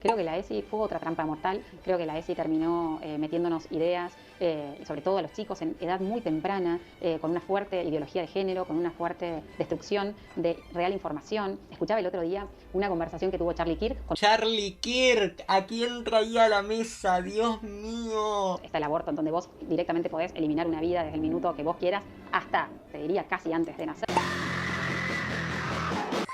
Creo que la ESI fue otra trampa mortal. Creo que la ESI terminó metiéndonos ideas, sobre todo a los chicos en edad muy temprana, con una fuerte ideología de género, con una fuerte destrucción de real información. Escuchaba el otro día una conversación que tuvo Charlie Kirk con Charlie Kirk, ¿a quién traía a la mesa? Dios mío. está el aborto, en donde vos directamente podés eliminar una vida desde el minuto que vos quieras hasta, te diría, casi antes de nacer.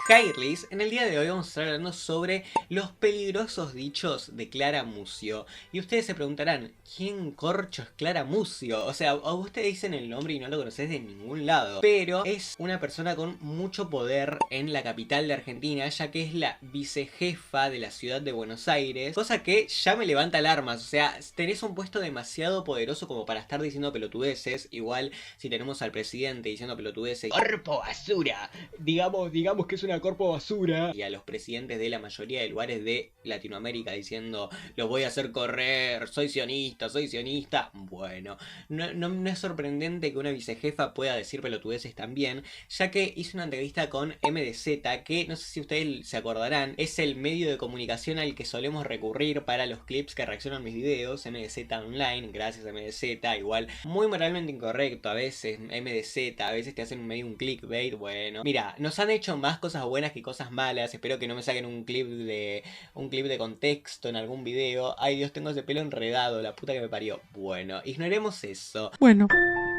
Kailis, en el día de hoy vamos a estar hablando sobre los peligrosos dichos de Clara Mucio. Y ustedes se preguntarán, ¿quién corcho es Clara Mucio? O sea, a ustedes dicen el nombre y no lo conoces de ningún lado. Pero es una persona con mucho poder en la capital de Argentina, ya que es la vicejefa de la ciudad de Buenos Aires. Cosa que ya me levanta alarmas. O sea, tenés un puesto demasiado poderoso como para estar diciendo pelotudeces. Igual si tenemos al presidente diciendo pelotudeces, ¡corpo basura! Digamos que es una corpo basura. Y a los presidentes de la mayoría de lugares de Latinoamérica diciendo, los voy a hacer correr, soy sionista, soy sionista. Bueno, no es sorprendente que una vicejefa pueda decir pelotudeces también, ya que hice una entrevista con MDZ, que no sé si ustedes se acordarán, es el medio de comunicación al que solemos recurrir para los clips que reaccionan a mis videos, MDZ Online, gracias MDZ, igual muy moralmente incorrecto a veces, MDZ, a veces te hacen medio un clickbait, bueno. Mira, nos han hecho más cosas buenas que cosas malas, espero que no me saquen un clip de contexto en algún video. Ay Dios, tengo ese pelo enredado, la puta que me parió. Bueno, ignoremos eso. Bueno,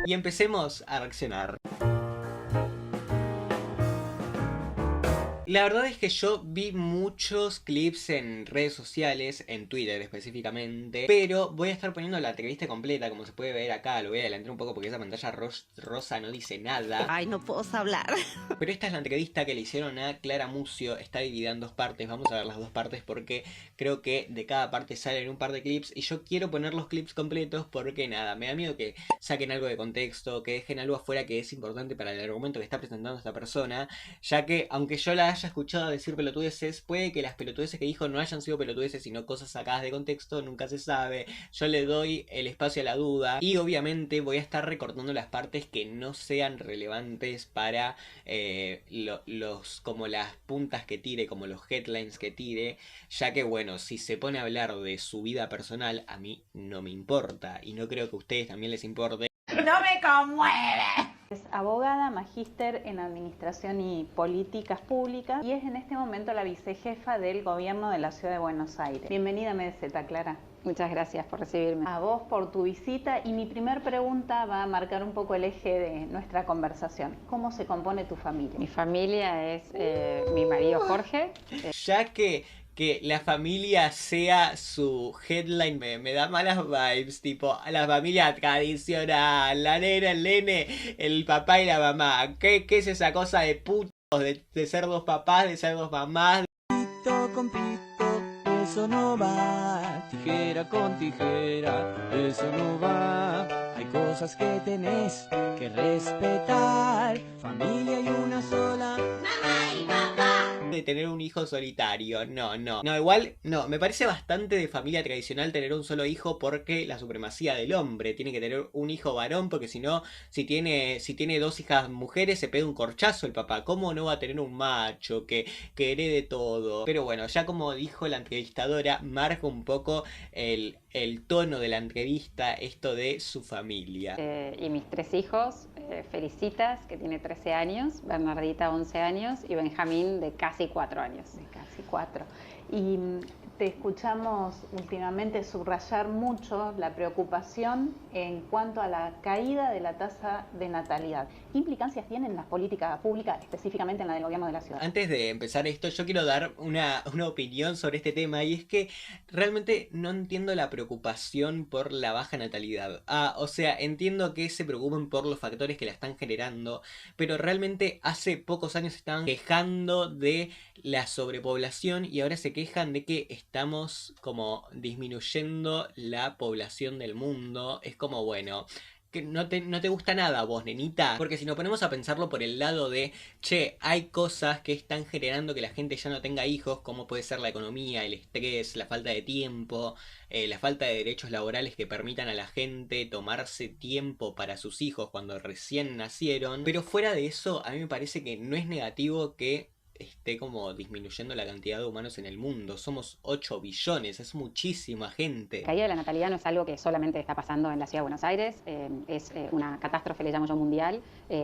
Y empecemos a reaccionar. La verdad es que yo vi muchos clips en redes sociales, en Twitter específicamente, pero voy a estar poniendo la entrevista completa, como se puede ver acá, lo voy a adelantar un poco porque esa pantalla rosa no dice nada. ay, no puedo hablar. Pero esta es la entrevista que le hicieron a Clara Mucio, está dividida en dos partes, vamos a ver las dos partes porque creo que de cada parte salen un par de clips y yo quiero poner los clips completos porque nada, me da miedo que saquen algo de contexto, que dejen algo afuera que es importante para el argumento que está presentando esta persona, ya que aunque yo la haya escuchado decir pelotudeces, puede que las pelotudeces que dijo no hayan sido pelotudeces sino cosas sacadas de contexto, nunca se sabe. Yo le doy el espacio a la duda y obviamente voy a estar recortando las partes que no sean relevantes para como las puntas que tire, como los headlines que tire, ya que bueno, si se pone a hablar de su vida personal, a mí no me importa y no creo que a ustedes también les importe. ¡No me conmueve! Es abogada, magíster en Administración y Políticas Públicas y es en este momento la vicejefa del Gobierno de la Ciudad de Buenos Aires. Bienvenida a MDZ, Clara. Muchas gracias por recibirme. A vos por tu visita y mi primer pregunta va a marcar un poco el eje de nuestra conversación. ¿Cómo se compone tu familia? Mi familia es mi marido Jorge. Ya que la familia sea su headline me da malas vibes, tipo, la familia tradicional, la nena, el nene, el papá y la mamá. ¿Qué es esa cosa de putos, de ser dos papás, de ser dos mamás? Pito con pito, eso no va. Tijera con tijera, eso no va. Hay cosas que tenés que respetar. Familia y una sola. De tener un hijo solitario, no, igual, no, me parece bastante de familia tradicional tener un solo hijo porque la supremacía del hombre, tiene que tener un hijo varón porque si no, si tiene dos hijas mujeres se pega un corchazo el papá, ¿cómo no va a tener un macho que herede todo? Pero bueno, ya como dijo la entrevistadora, marca un poco el tono de la entrevista esto de su familia. Y mis tres hijos, Felicitas, que tiene 13 años, Bernardita, 11 años, y Benjamín, de casi 4 años. De casi 4. Y te escuchamos últimamente subrayar mucho la preocupación en cuanto a la caída de la tasa de natalidad. ¿Qué implicancias tienen las políticas públicas, específicamente en la del gobierno de la ciudad? Antes de empezar esto, yo quiero dar una opinión sobre este tema y es que realmente no entiendo la preocupación por la baja natalidad. O sea, entiendo que se preocupen por los factores que la están generando, pero realmente hace pocos años estaban quejando de la sobrepoblación y ahora se quejan de que estamos como disminuyendo la población del mundo. Es como, bueno, que no te gusta nada vos, nenita. Porque si nos ponemos a pensarlo por el lado de, che, hay cosas que están generando que la gente ya no tenga hijos, como puede ser la economía, el estrés, la falta de tiempo, la falta de derechos laborales que permitan a la gente tomarse tiempo para sus hijos cuando recién nacieron. Pero fuera de eso, a mí me parece que no es negativo que esté como disminuyendo la cantidad de humanos en el mundo. Somos 8 billones, es muchísima gente. La caída de la natalidad no es algo que solamente está pasando en la Ciudad de Buenos Aires, es una catástrofe, le llamo yo, mundial,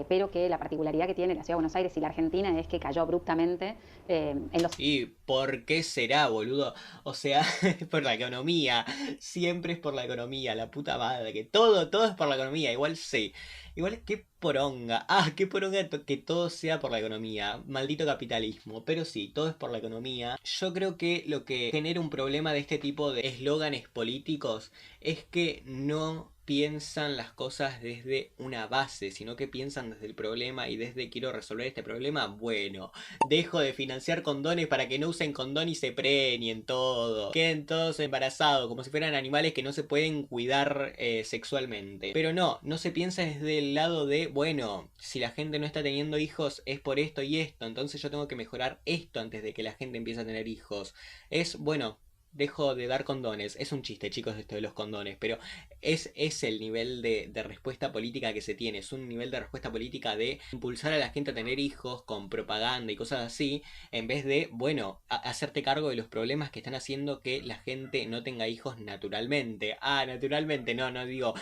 pero que la particularidad que tiene la Ciudad de Buenos Aires y la Argentina es que cayó abruptamente en los... ¿Y por qué será, boludo? O sea, es por la economía. Siempre es por la economía, la puta madre. Que todo es por la economía. Igual sí. Igual qué poronga. Ah, qué poronga que todo sea por la economía. Maldito capitalismo. Pero sí, todo es por la economía. Yo creo que lo que genera un problema de este tipo de eslóganes políticos es que no piensan las cosas desde una base, sino que piensan desde el problema y desde quiero resolver este problema, bueno, dejo de financiar condones para que no usen condón y se preñen todo, queden todos embarazados como si fueran animales que no se pueden cuidar sexualmente. Pero no se piensa desde el lado de, bueno, si la gente no está teniendo hijos es por esto y esto, entonces yo tengo que mejorar esto antes de que la gente empiece a tener hijos. Es, bueno, dejo de dar condones. Es un chiste, chicos, esto de los condones, pero es el nivel de respuesta política que se tiene. Es un nivel de respuesta política de impulsar a la gente a tener hijos con propaganda y cosas así, en vez de, bueno, hacerte cargo de los problemas que están haciendo que la gente no tenga hijos naturalmente. Ah, naturalmente, no digo,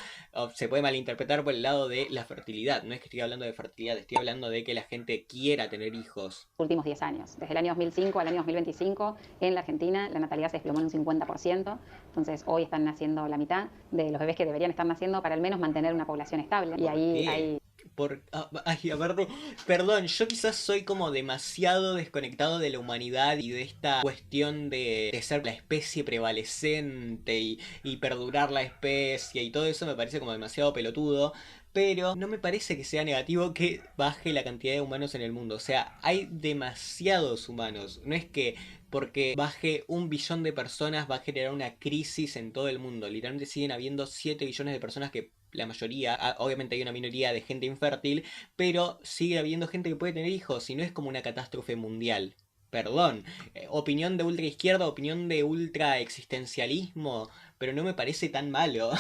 se puede malinterpretar por el lado de la fertilidad. No es que estoy hablando de fertilidad, estoy hablando de que la gente quiera tener hijos. Últimos 10 años. Desde el año 2005 al año 2025, en la Argentina la natalidad se desplomó en un 50%. Entonces hoy están naciendo la mitad de los bebés que deberían estar naciendo para al menos mantener una población estable. Y ahí hay... Aparte, perdón, yo quizás soy como demasiado desconectado de la humanidad y de esta cuestión de ser la especie prevalecente y perdurar la especie y todo eso me parece como demasiado pelotudo. Pero no me parece que sea negativo que baje la cantidad de humanos en el mundo. O sea, hay demasiados humanos. No es que porque baje 1 billón de personas va a generar una crisis en todo el mundo. Literalmente siguen habiendo 7 billones de personas que la mayoría, obviamente hay una minoría de gente infértil, pero sigue habiendo gente que puede tener hijos y no es como una catástrofe mundial. Perdón, opinión de ultra izquierda, opinión de ultra existencialismo, pero no me parece tan malo.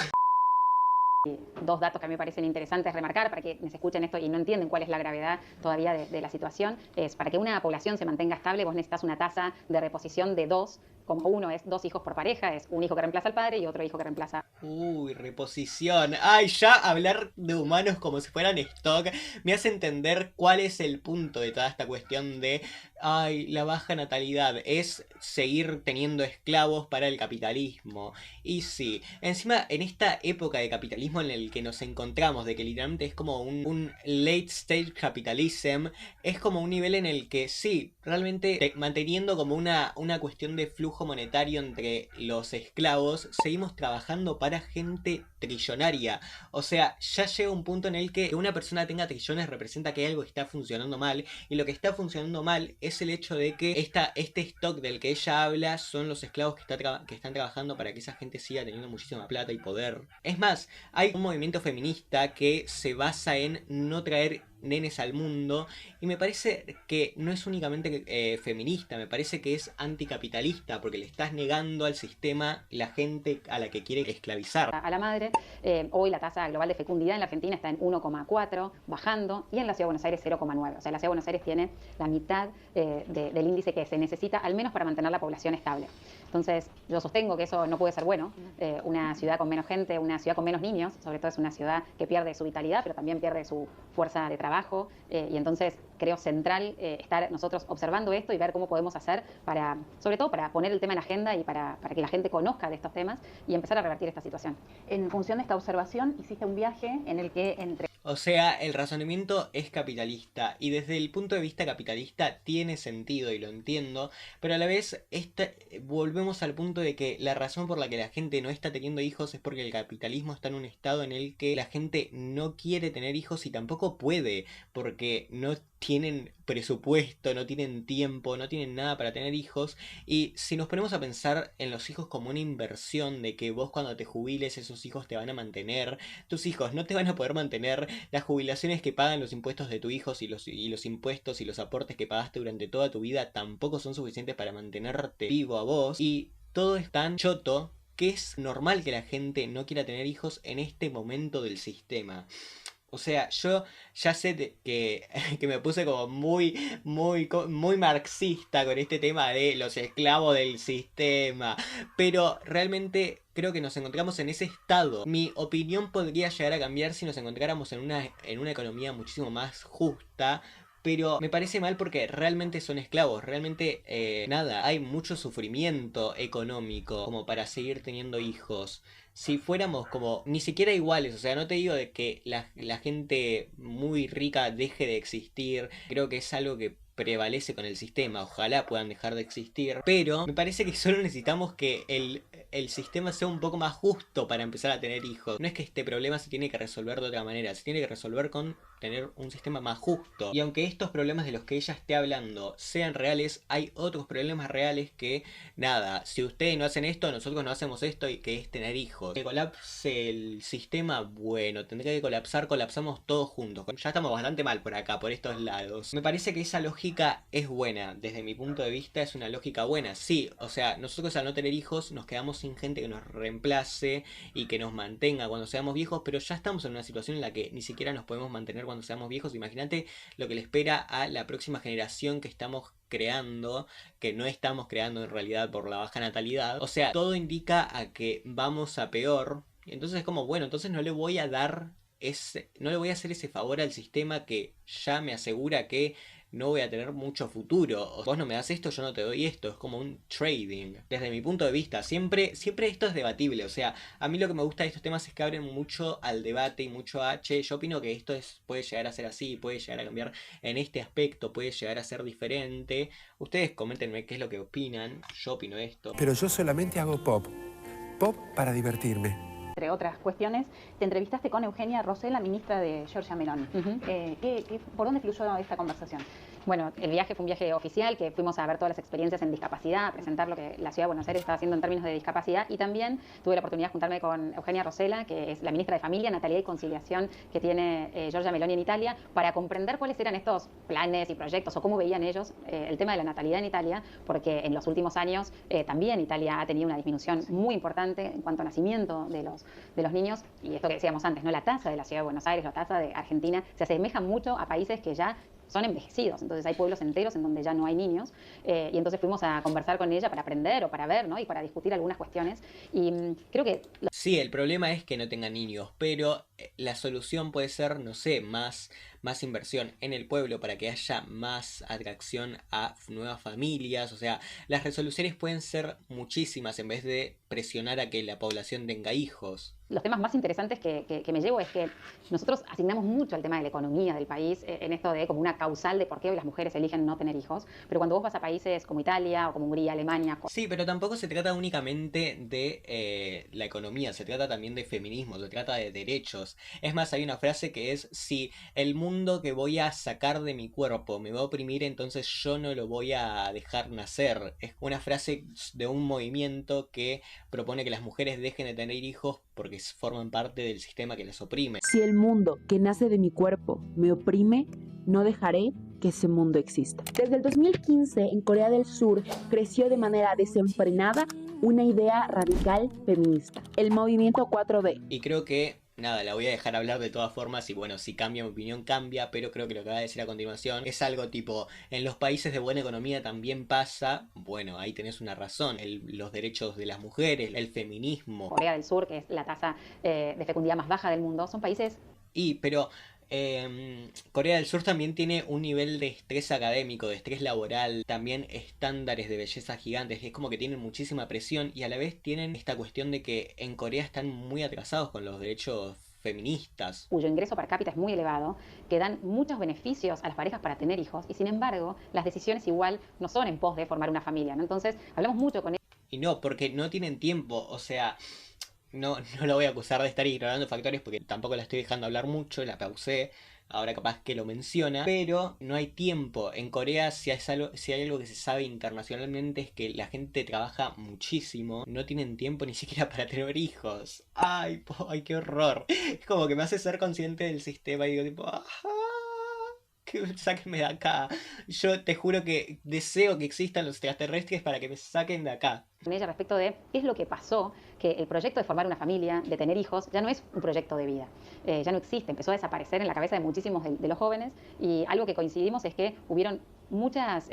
Dos datos que a mí me parecen interesantes remarcar para que se escuchen esto y no entienden cuál es la gravedad todavía de la situación. Es para que una población se mantenga estable, vos necesitas una tasa de reposición de 2, como uno es 2 hijos por pareja, es un hijo que reemplaza al padre y otro hijo que reemplaza. Uy, reposición. Ay, ya hablar de humanos como si fueran stock me hace entender cuál es el punto de toda esta cuestión de, ay, la baja natalidad es seguir teniendo esclavos para el capitalismo. Y sí, encima en esta época de capitalismo en el que nos encontramos, de que literalmente es como un late stage capitalism, es como un nivel en el que sí, realmente manteniendo como una cuestión de flujo monetario entre los esclavos, seguimos trabajando para gente trillonaria. O sea, ya llega un punto en el que una persona tenga trillones representa que algo está funcionando mal, y lo que está funcionando mal es el hecho de que este stock del que ella habla son los esclavos que están trabajando para que esa gente siga teniendo muchísima plata y poder. Es más, hay un movimiento feminista que se basa en no traer nenes al mundo, y me parece que no es únicamente feminista, me parece que es anticapitalista, porque le estás negando al sistema la gente a la que quiere esclavizar. A la madre, hoy la tasa global de fecundidad en la Argentina está en 1,4, bajando, y en la Ciudad de Buenos Aires 0,9. O sea, la Ciudad de Buenos Aires tiene la mitad del índice que se necesita, al menos para mantener la población estable. Entonces, yo sostengo que eso no puede ser bueno. Una ciudad con menos gente, una ciudad con menos niños, sobre todo es una ciudad que pierde su vitalidad, pero también pierde su fuerza de trabajo. Y entonces creo central estar nosotros observando esto y ver cómo podemos hacer para, sobre todo para poner el tema en la agenda y para que la gente conozca de estos temas y empezar a revertir esta situación. En función de esta observación, hiciste un viaje en el que entre... O sea, el razonamiento es capitalista, y desde el punto de vista capitalista tiene sentido y lo entiendo, pero a la vez volvemos al punto de que la razón por la que la gente no está teniendo hijos es porque el capitalismo está en un estado en el que la gente no quiere tener hijos y tampoco puede, porque no tienen presupuesto, no tienen tiempo, no tienen nada para tener hijos. Y si nos ponemos a pensar en los hijos como una inversión, de que vos cuando te jubiles esos hijos te van a mantener, tus hijos no te van a poder mantener, las jubilaciones que pagan los impuestos de tus hijos y los impuestos y los aportes que pagaste durante toda tu vida tampoco son suficientes para mantenerte vivo a vos, y todo es tan choto que es normal que la gente no quiera tener hijos en este momento del sistema. O sea, yo ya sé que me puse como muy marxista con este tema de los esclavos del sistema, pero realmente creo que nos encontramos en ese estado. Mi opinión podría llegar a cambiar si nos encontráramos en una economía muchísimo más justa. Pero me parece mal porque realmente son esclavos, realmente nada, hay mucho sufrimiento económico como para seguir teniendo hijos. Si fuéramos como ni siquiera iguales, o sea, no te digo de que la gente muy rica deje de existir, creo que es algo que prevalece con el sistema, ojalá puedan dejar de existir, pero me parece que solo necesitamos que el sistema sea un poco más justo para empezar a tener hijos. No es que este problema se tiene que resolver de otra manera, se tiene que resolver con tener un sistema más justo. Y aunque estos problemas de los que ella esté hablando sean reales, hay otros problemas reales que, nada, si ustedes no hacen esto, nosotros no hacemos esto, y que es tener hijos. Que colapse el sistema, bueno, tendría que colapsar, colapsamos todos juntos. Ya estamos bastante mal por acá, por estos lados. Me parece que esa lógica es buena, desde mi punto de vista es una lógica buena. Sí, o sea, nosotros al no tener hijos nos quedamos sin gente que nos reemplace y que nos mantenga cuando seamos viejos, pero ya estamos en una situación en la que ni siquiera nos podemos mantener cuando seamos viejos. Imagínate lo que le espera a la próxima generación que estamos creando, que no estamos creando en realidad por la baja natalidad. O sea, todo indica a que vamos a peor. Entonces es como, bueno, entonces no le voy a hacer ese favor al sistema que ya me asegura que no voy a tener mucho futuro. Vos no me das esto, yo no te doy esto. Es como un trading. Desde mi punto de vista, siempre esto es debatible. O sea, a mí lo que me gusta de estos temas es que abren mucho al debate y mucho a, che, yo opino que esto puede llegar a ser así, puede llegar a cambiar en este aspecto, puede llegar a ser diferente. Ustedes coméntenme qué es lo que opinan. Yo opino esto. Pero yo solamente hago pop. Pop para divertirme. Entre otras cuestiones, te entrevistaste con Eugenia Rosell, la ministra de Giorgia Meloni. ¿Por dónde fluyó esta conversación? Bueno, el viaje fue un viaje oficial, que fuimos a ver todas las experiencias en discapacidad, a presentar lo que la Ciudad de Buenos Aires estaba haciendo en términos de discapacidad, y también tuve la oportunidad de juntarme con Eugenia Rosella, que es la ministra de Familia, Natalidad y Conciliación que tiene Giorgia Meloni en Italia, para comprender cuáles eran estos planes y proyectos o cómo veían ellos el tema de la natalidad en Italia, porque en los últimos años también Italia ha tenido una disminución muy importante en cuanto a nacimiento de los niños, y esto que decíamos antes, ¿no? La tasa de la Ciudad de Buenos Aires, la tasa de Argentina, se asemeja mucho a países que ya son envejecidos, entonces hay pueblos enteros en donde ya no hay niños, y entonces fuimos a conversar con ella para aprender o para ver, ¿no? Y para discutir algunas cuestiones, y creo que... Sí, el problema es que no tengan niños, pero la solución puede ser, no sé, más inversión en el pueblo para que haya más atracción a nuevas familias. O sea, las resoluciones pueden ser muchísimas en vez de presionar a que la población tenga hijos. Los temas más interesantes que me llevo es que nosotros asignamos mucho al tema de la economía del país, en esto de como una causal de por qué las mujeres eligen no tener hijos, pero cuando vos vas a países como Italia o como Hungría, Alemania... Sí, pero tampoco se trata únicamente de la economía, se trata también de feminismo, se trata de derechos. Es más, hay una frase que es: si el mundo que voy a sacar de mi cuerpo me va a oprimir, entonces yo no lo voy a dejar nacer. Es una frase de un movimiento que propone que las mujeres dejen de tener hijos porque forman parte del sistema que las oprime. Si el mundo que nace de mi cuerpo me oprime, no dejaré que ese mundo exista. Desde el 2015, en Corea del Sur, creció de manera desenfrenada una idea radical feminista, el movimiento 4D. Y creo que nada, la voy a dejar hablar de todas formas, y bueno, si cambia mi opinión cambia, pero creo que lo que va a decir a continuación es algo tipo: en los países de buena economía también pasa. Bueno, ahí tenés una razón, los derechos de las mujeres, el feminismo. Corea del Sur, que es la tasa de fecundidad más baja del mundo, son países... Pero Corea del Sur también tiene un nivel de estrés académico, de estrés laboral, también estándares de belleza gigantes. Es como que tienen muchísima presión, y a la vez tienen esta cuestión de que en Corea están muy atrasados con los derechos feministas, cuyo ingreso per cápita es muy elevado, que dan muchos beneficios a las parejas para tener hijos, y sin embargo las decisiones igual no son en pos de formar una familia, ¿no? Entonces hablamos mucho con ellos. Y no, porque no tienen tiempo, o sea... No lo voy a acusar de estar ignorando factores, porque tampoco la estoy dejando hablar mucho, la pausé, ahora capaz que lo menciona, pero no hay tiempo. En Corea, si hay algo que se sabe internacionalmente, es que la gente trabaja muchísimo, no tienen tiempo ni siquiera para tener hijos. ¡Ay, qué horror! Es como que me hace ser consciente del sistema y digo tipo, ¡ajá! sáquenme de acá. Yo te juro que deseo que existan los extraterrestres para que me saquen de acá. Con ella respecto de qué es lo que pasó, que el proyecto de formar una familia, de tener hijos, ya no es un proyecto de vida, ya no existe, empezó a desaparecer en la cabeza de muchísimos de los jóvenes, y algo que coincidimos es que hubieron muchas,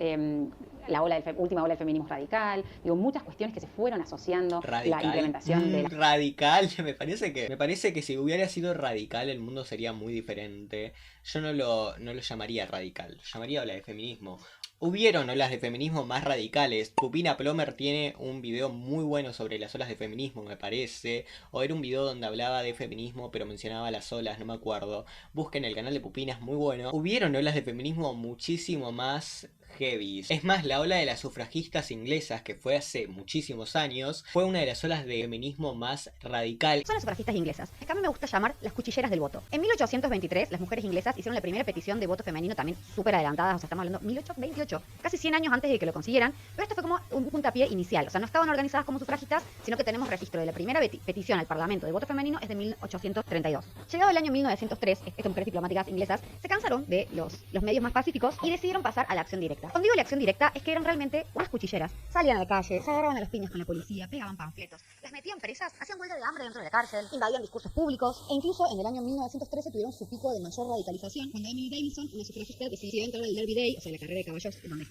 última ola del feminismo radical, digo, muchas cuestiones que se fueron asociando, Radical. la implementación de la... Radical, me parece que si hubiera sido radical el mundo sería muy diferente. Yo no lo llamaría radical, lo llamaría ola de feminismo. Hubieron olas de feminismo más radicales. Pupina Plomer tiene un video muy bueno sobre las olas de feminismo, me parece. O era un video donde hablaba de feminismo, pero mencionaba las olas, no me acuerdo. Busquen el canal de Pupina, es muy bueno. Hubieron olas de feminismo muchísimo más heavy. Es más, la ola de las sufragistas inglesas, que fue hace muchísimos años, fue una de las olas de feminismo más radical. Son las sufragistas inglesas, que a mí me gusta llamar las cuchilleras del voto. En 1823, las mujeres inglesas hicieron la primera petición de voto femenino, también súper adelantadas, o sea, estamos hablando de 1828, casi 100 años antes de que lo consiguieran, pero esto fue como un puntapié inicial, o sea, no estaban organizadas como sufragistas, sino que tenemos registro de la primera petición al Parlamento de voto femenino es de 1832. Llegado el año 1903, estas mujeres diplomáticas inglesas se cansaron de los medios más pacíficos y decidieron pasar a la acción directa. Cuando digo la acción directa es que eran realmente unas cuchilleras. Salían a la calle, se agarraban a las piñas con la policía, pegaban panfletos, las metían presas, hacían huelga de hambre dentro de la cárcel, invadían discursos públicos e incluso en el año 1913 tuvieron su pico de mayor radicalización cuando Emily Davison, una sufragista, decidió entrar al Derby Day, o sea, la carrera de caballos donde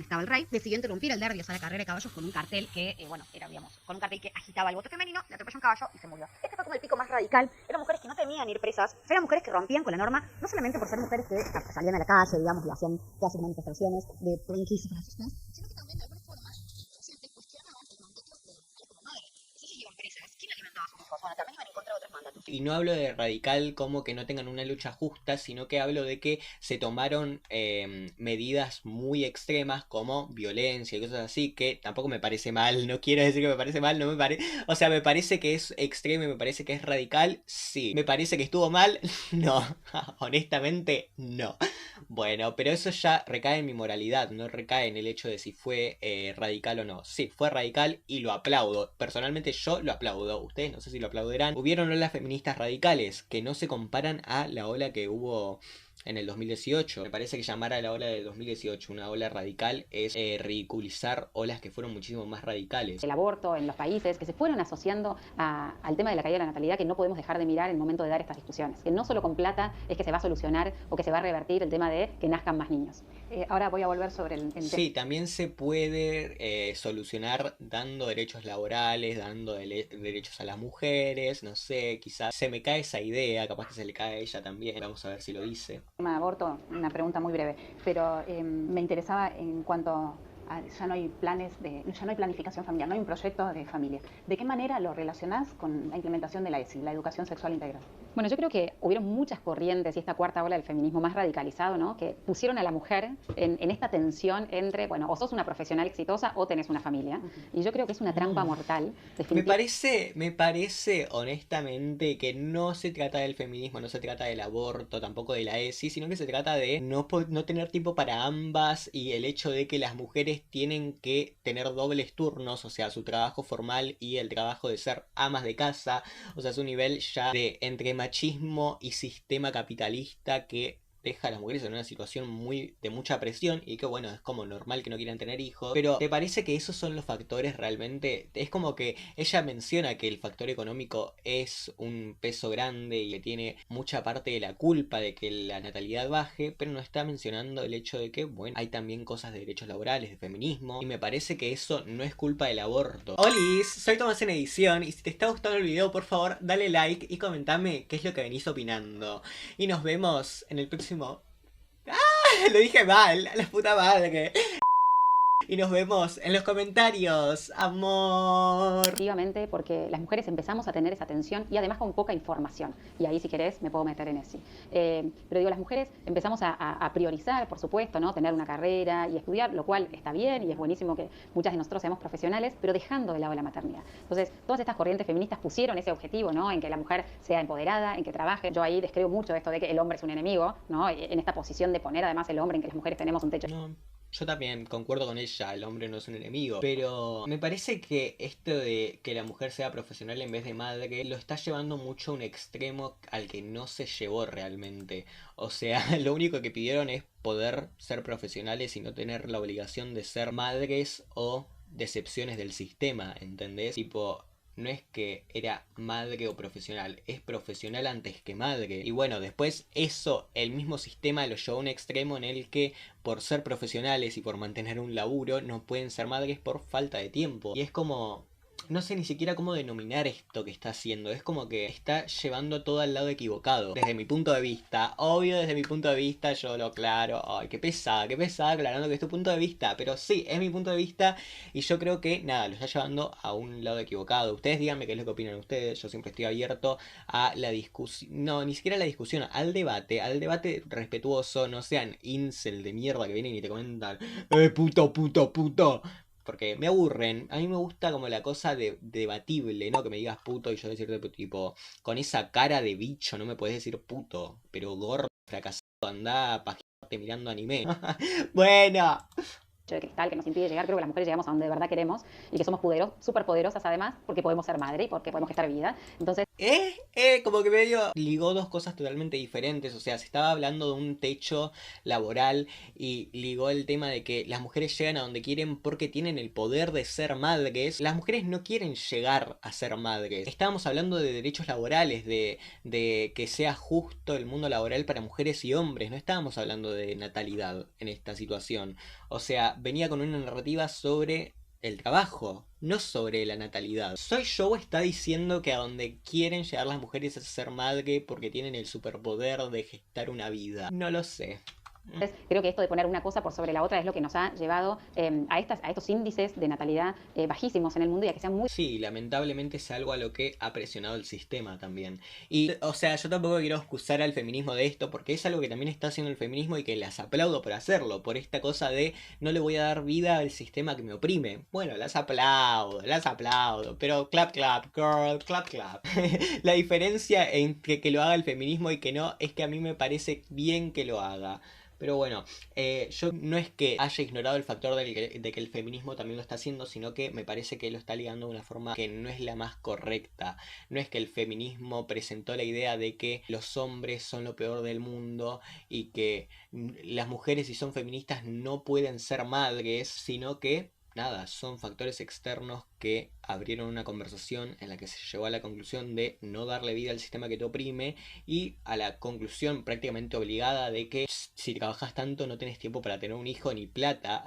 estaba el rey, decidió interrumpir el derby, o sea, la carrera de caballos con un cartel que, era, digamos, con un cartel que agitaba el voto femenino, le atropelló un caballo y se murió. Este fue como el pico más radical. Eran mujeres que no temían ir presas, eran mujeres que rompían con la norma, no solamente por ser mujeres que salían a la calle, digamos, y hacían todas sus manifestaciones de proinquistas, sino que también de alguna forma se cuestionaban el mandato de la mujer como madre. Si ellas iban presas, ¿quién alimentaba a sus hijos? Bueno, también iban en contra de otros mandatos. Y no hablo de radical como que no tengan una lucha justa, sino que hablo de que se tomaron medidas muy extremas como violencia y cosas así, que tampoco me parece mal, no quiero decir que me parece mal, no me parece, o sea, me parece que es extremo y me parece que es radical, sí. Me parece que estuvo mal, no, honestamente no. Bueno, pero eso ya recae en mi moralidad, no recae en el hecho de si fue radical o no. Sí, fue radical y lo aplaudo. Personalmente yo lo aplaudo. Ustedes no sé si lo aplaudirán. Hubieron olas feministas radicales que no se comparan a la ola que hubo en el 2018. Me parece que llamar a la ola del 2018 una ola radical es ridiculizar olas que fueron muchísimo más radicales. El aborto en los países que se fueron asociando al tema de la caída de la natalidad, que no podemos dejar de mirar en el momento de dar estas discusiones. Que no solo con plata es que se va a solucionar o que se va a revertir el tema de que nazcan más niños. Ahora voy a volver sobre el tema. Sí, también se puede solucionar dando derechos laborales, dando derechos a las mujeres, no sé, quizás se me cae esa idea, capaz que se le cae a ella también, vamos a ver si lo dice. Tema de aborto, una pregunta muy breve, pero me interesaba en cuanto a, ya no hay planificación familiar, no hay un proyecto de familia. ¿De qué manera lo relacionás con la implementación de la ESI, la educación sexual integral? Bueno, yo creo que hubieron muchas corrientes y esta cuarta ola del feminismo más radicalizado, ¿no? Que pusieron a la mujer en esta tensión entre, bueno, o sos una profesional exitosa o tenés una familia. Y yo creo que es una trampa mortal. Me parece honestamente que no se trata del feminismo, no se trata del aborto, tampoco de la ESI, sino que se trata de no tener tiempo para ambas y el hecho de que las mujeres tienen que tener dobles turnos, o sea, su trabajo formal y el trabajo de ser amas de casa, o sea, es un nivel ya de entre machismo y sistema capitalista que deja a las mujeres en una situación de mucha presión y que bueno, es como normal que no quieran tener hijos, pero ¿te parece que esos son los factores realmente? Es como que ella menciona que el factor económico es un peso grande y que tiene mucha parte de la culpa de que la natalidad baje, pero no está mencionando el hecho de que, bueno, hay también cosas de derechos laborales, de feminismo, y me parece que eso no es culpa del aborto. Olis, soy Tomás en edición, y si te está gustando el video, por favor, dale like y comentame qué es lo que venís opinando. Y nos vemos en el próximo... ¡Ah! Lo dije mal, a la puta madre. Y nos vemos en los comentarios, amor. Efectivamente, porque las mujeres empezamos a tener esa tensión y además con poca información. Y ahí, si querés, me puedo meter en eso. Pero digo, las mujeres empezamos a priorizar, por supuesto, ¿no? Tener una carrera y estudiar, lo cual está bien y es buenísimo que muchas de nosotros seamos profesionales, pero dejando de lado la maternidad. Entonces, todas estas corrientes feministas pusieron ese objetivo, ¿no? En que la mujer sea empoderada, en que trabaje. Yo ahí descreo mucho esto de que el hombre es un enemigo, ¿no? En esta posición de poner además el hombre en que las mujeres tenemos un techo. No. Yo también concuerdo con ella, el hombre no es un enemigo, pero me parece que esto de que la mujer sea profesional en vez de madre lo está llevando mucho a un extremo al que no se llevó realmente. O sea, lo único que pidieron es poder ser profesionales y no tener la obligación de ser madres o decepciones del sistema, ¿entendés? Tipo, no es que era madre o profesional, es profesional antes que madre. Y bueno, después eso, el mismo sistema lo llevó a un extremo en el que por ser profesionales y por mantener un laburo no pueden ser madres por falta de tiempo. Y es como... no sé ni siquiera cómo denominar esto que está haciendo. Es como que está llevando todo al lado equivocado. Desde mi punto de vista. Obvio, desde mi punto de vista yo lo aclaro. Ay, qué pesada aclarando que es tu punto de vista. Pero sí, es mi punto de vista. Y yo creo que, nada, lo está llevando a un lado equivocado. Ustedes díganme qué es lo que opinan ustedes. Yo siempre estoy abierto a la discusión. No, ni siquiera a la discusión. Al debate. Al debate respetuoso. No sean incel de mierda que vienen y te comentan. Puto, puto, puto. Porque me aburren. A mí me gusta como la cosa de debatible, ¿no? Que me digas puto y yo decirte tipo, con esa cara de bicho no me puedes decir puto. Pero gordo, fracasado, andá a pajearte mirando anime. Bueno. De cristal que nos impide llegar, creo que las mujeres llegamos a donde de verdad queremos y que somos súper poderosas además, porque podemos ser madre y porque podemos gestar vida. Entonces, como que medio ligó dos cosas totalmente diferentes. O sea, se estaba hablando de un techo laboral y ligó el tema de que las mujeres llegan a donde quieren porque tienen el poder de ser madres. Las mujeres no quieren llegar a ser madres. Estábamos hablando de derechos laborales, de que sea justo el mundo laboral para mujeres y hombres. No estábamos hablando de natalidad en esta situación. O sea, venía con una narrativa sobre el trabajo, no sobre la natalidad. ¿Soy yo o está diciendo que a donde quieren llegar las mujeres es ser madre porque tienen el superpoder de gestar una vida? No lo sé. creo que esto de poner una cosa por sobre la otra es lo que nos ha llevado a estos índices de natalidad bajísimos en el mundo y a que sean muy... Sí, lamentablemente es algo a lo que ha presionado el sistema también. Y, o sea, yo tampoco quiero excusar al feminismo de esto, porque es algo que también está haciendo el feminismo y que las aplaudo por hacerlo, por esta cosa de no le voy a dar vida al sistema que me oprime. Bueno, las aplaudo, pero clap, clap, girl, clap, clap. La diferencia entre que lo haga el feminismo y que no es que a mí me parece bien que lo haga. Pero bueno, yo no es que haya ignorado el factor de que el feminismo también lo está haciendo, sino que me parece que lo está ligando de una forma que no es la más correcta. No es que el feminismo presentó la idea de que los hombres son lo peor del mundo y que las mujeres, si son feministas, no pueden ser madres, sino que... nada, son factores externos que abrieron una conversación en la que se llegó a la conclusión de no darle vida al sistema que te oprime y a la conclusión prácticamente obligada de que si trabajas tanto no tenés tiempo para tener un hijo ni plata.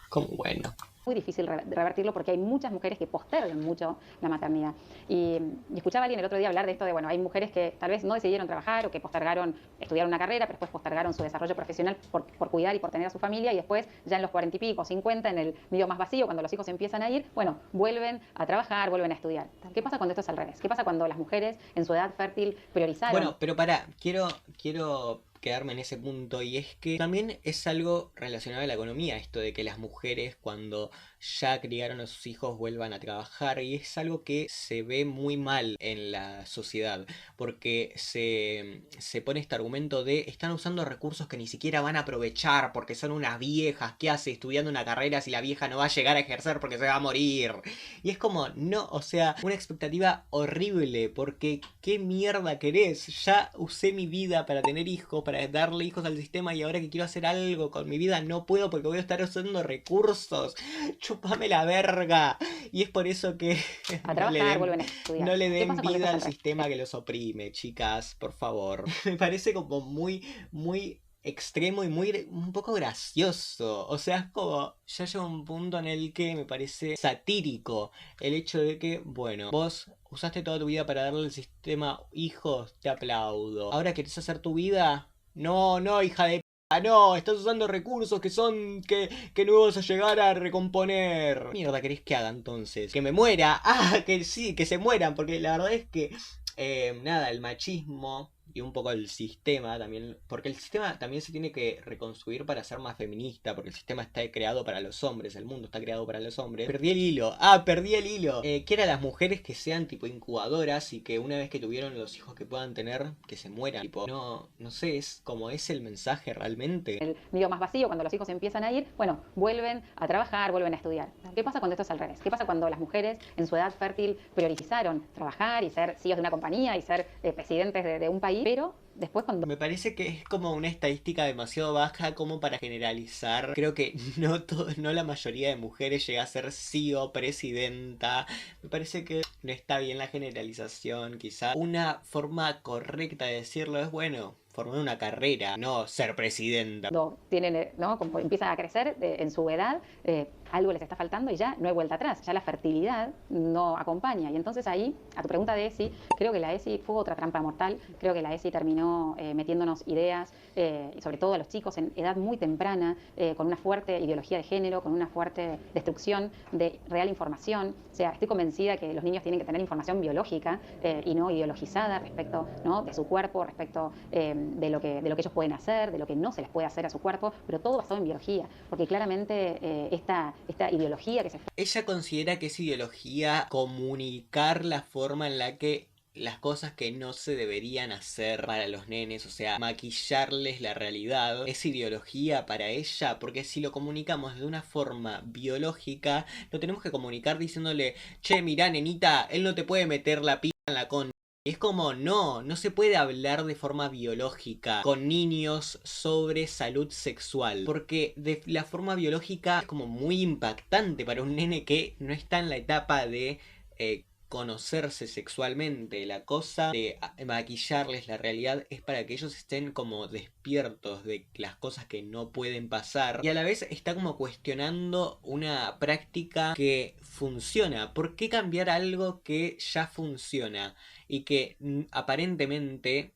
Como bueno. Muy difícil revertirlo porque hay muchas mujeres que postergan mucho la maternidad. Y escuchaba a alguien el otro día hablar de esto de, bueno, hay mujeres que tal vez no decidieron trabajar o que postergaron estudiar una carrera, pero después postergaron su desarrollo profesional por cuidar y por tener a su familia y después ya en los 40 y pico, 50, en el medio más vacío, cuando los hijos empiezan a ir, bueno, vuelven a trabajar, vuelven a estudiar. ¿Qué pasa cuando esto es al revés? ¿Qué pasa cuando las mujeres en su edad fértil priorizaron? Bueno, pero pará, quiero quedarme en ese punto y es que también es algo relacionado a la economía esto de que las mujeres cuando ya criaron a sus hijos vuelvan a trabajar y es algo que se ve muy mal en la sociedad porque se pone este argumento de están usando recursos que ni siquiera van a aprovechar porque son unas viejas, ¿qué hace estudiando una carrera si la vieja no va a llegar a ejercer porque se va a morir? Y es como, no, o sea, una expectativa horrible porque ¿qué mierda querés? Ya usé mi vida para tener hijos, para darle hijos al sistema y ahora que quiero hacer algo con mi vida no puedo porque voy a estar usando recursos. Chupame la verga. Y es por eso que a trabajar, vuelven a estudiar. No le den vida al sistema que los oprime, chicas, por favor. Me parece como muy extremo y un poco gracioso. O sea, es como ya llega un punto en el que me parece satírico el hecho de que, bueno, vos usaste toda tu vida para darle al sistema hijos, te aplaudo. ¿Ahora querés hacer tu vida? No, hija de p***, no, estás usando recursos que no vas a llegar a recomponer. ¿Qué mierda querés que haga entonces? ¿Que me muera? Ah, que sí, que se mueran, porque la verdad es que nada, el machismo y un poco el sistema también, porque el sistema también se tiene que reconstruir para ser más feminista, porque el sistema está creado para los hombres, el mundo está creado para los hombres. Perdí el hilo, perdí el hilo. Quiera las mujeres que sean tipo incubadoras y que una vez que tuvieron los hijos que puedan tener, que se mueran, tipo, no sé, es como es el mensaje realmente. El nido más vacío, cuando los hijos empiezan a ir, bueno, vuelven a trabajar, vuelven a estudiar. ¿Qué pasa cuando esto es al revés? ¿Qué pasa cuando las mujeres en su edad fértil priorizaron trabajar y ser CEOs de una compañía y ser presidentes de un país, pero después cuando... Me parece que es como una estadística demasiado baja como para generalizar. Creo que no la mayoría de mujeres llega a ser CEO, presidenta. Me parece que no está bien la generalización. Quizá una forma correcta de decirlo es, bueno, formar una carrera, no ser presidenta. Cuando tienen, ¿no? Como empiezan a crecer en su edad, algo les está faltando y ya no hay vuelta atrás, ya la fertilidad no acompaña. Y entonces ahí, a tu pregunta de ESI, creo que la ESI fue otra trampa mortal. Creo que la ESI terminó metiéndonos ideas, y sobre todo a los chicos en edad muy temprana, con una fuerte ideología de género, con una fuerte destrucción de real información. O sea, estoy convencida que los niños tienen que tener información biológica y no ideologizada respecto, ¿no?, de su cuerpo, respecto de lo que ellos pueden hacer, de lo que no se les puede hacer a su cuerpo, pero todo basado en biología, porque claramente esta ideología que se... Ella considera que es ideología comunicar la forma en la que las cosas que no se deberían hacer para los nenes, o sea, maquillarles la realidad, es ideología para ella, porque si lo comunicamos de una forma biológica, lo tenemos que comunicar diciéndole, che, mirá, nenita, él no te puede meter la pica en la concha. Y es como, no se puede hablar de forma biológica con niños sobre salud sexual, porque de la forma biológica es como muy impactante para un nene que no está en la etapa de conocerse sexualmente. La cosa de maquillarles la realidad es para que ellos estén como despiertos de las cosas que no pueden pasar, y a la vez está como cuestionando una práctica que funciona. ¿Por qué cambiar algo que ya funciona y que aparentemente...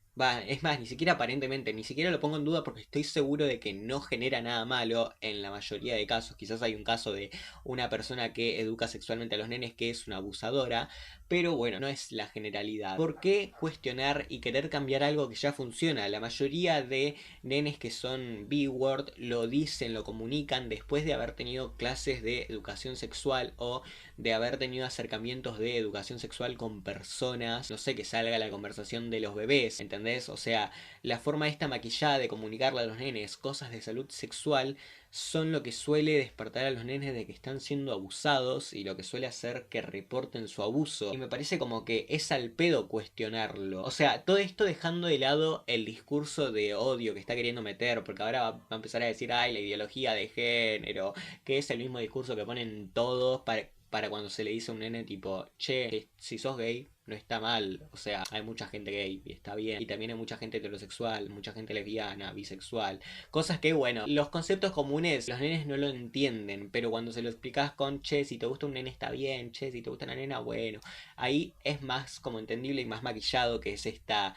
es más, ni siquiera aparentemente, ni siquiera lo pongo en duda porque estoy seguro de que no genera nada malo en la mayoría de casos? Quizás hay un caso de una persona que educa sexualmente a los nenes que es una abusadora, pero bueno, no es la generalidad. ¿Por qué cuestionar y querer cambiar algo que ya funciona? La mayoría de nenes que son B-word lo dicen, lo comunican después de haber tenido clases de educación sexual o de haber tenido acercamientos de educación sexual con personas, no sé, que salga la conversación de los bebés, ¿entendés? O sea, la forma esta maquillada de comunicarle a los nenes cosas de salud sexual son lo que suele despertar a los nenes de que están siendo abusados y lo que suele hacer que reporten su abuso. Y me parece como que es al pedo cuestionarlo. O sea, todo esto dejando de lado el discurso de odio que está queriendo meter, porque ahora va a empezar a decir, ay, la ideología de género, que es el mismo discurso que ponen todos para cuando se le dice a un nene tipo, che, si sos gay, no está mal. O sea, hay mucha gente gay y está bien. Y también hay mucha gente heterosexual, mucha gente lesbiana, bisexual. Cosas que, bueno, los conceptos comunes los nenes no lo entienden, pero cuando se lo explicas con, che, si te gusta un nene está bien, che, si te gusta una nena, bueno. Ahí es más como entendible y más maquillado que es esta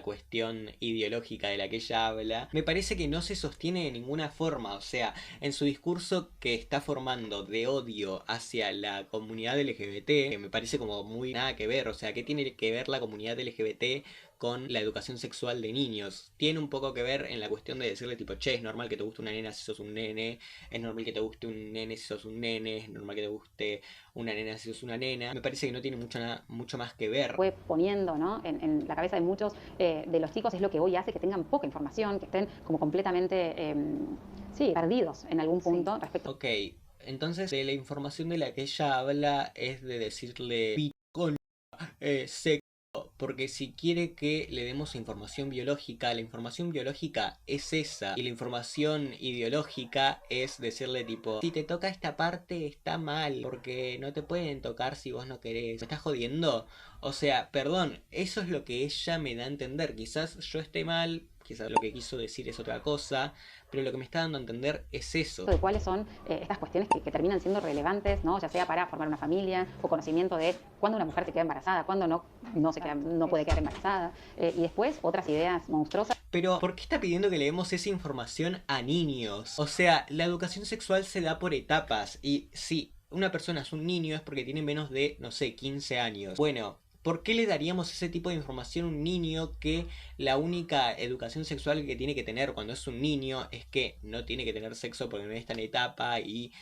cuestión ideológica de la que ella habla. Me parece que no se sostiene de ninguna forma. O sea, en su discurso que está formando de odio hacia la comunidad LGBT, que me parece como muy nada que ver. O sea, ¿qué tiene que ver la comunidad LGBT con la educación sexual de niños? Tiene un poco que ver en la cuestión de decirle tipo, che, es normal que te guste una nena si sos un nene, es normal que te guste un nene si sos un nene, es normal que te guste una nena si sos una nena. Me parece que no tiene mucho más que ver. Fue poniendo, ¿no?, en la cabeza de muchos de los chicos, es lo que hoy hace que tengan poca información, que estén como completamente perdidos en algún punto respecto. Ok, entonces de la información de la que ella habla es de decirle con sexo, porque si quiere que le demos información biológica, la información biológica es esa, y la información ideológica es decirle tipo, si te toca esta parte está mal, porque no te pueden tocar si vos no querés. ¿Me estás jodiendo? O sea, perdón, eso es lo que ella me da a entender. Quizás yo esté mal, quizás lo que quiso decir es otra cosa, pero lo que me está dando a entender es eso. De cuáles son estas cuestiones que terminan siendo relevantes, ¿no?, ya sea para formar una familia o conocimiento de cuándo una mujer se queda embarazada, cuándo no puede quedar embarazada, y después otras ideas monstruosas. Pero, ¿por qué está pidiendo que le demos esa información a niños? O sea, la educación sexual se da por etapas, y si una persona es un niño es porque tiene menos de, no sé, 15 años. Bueno, ¿Por qué le daríamos ese tipo de información a un niño que la única educación sexual que tiene que tener cuando es un niño es que no tiene que tener sexo porque no está en etapa y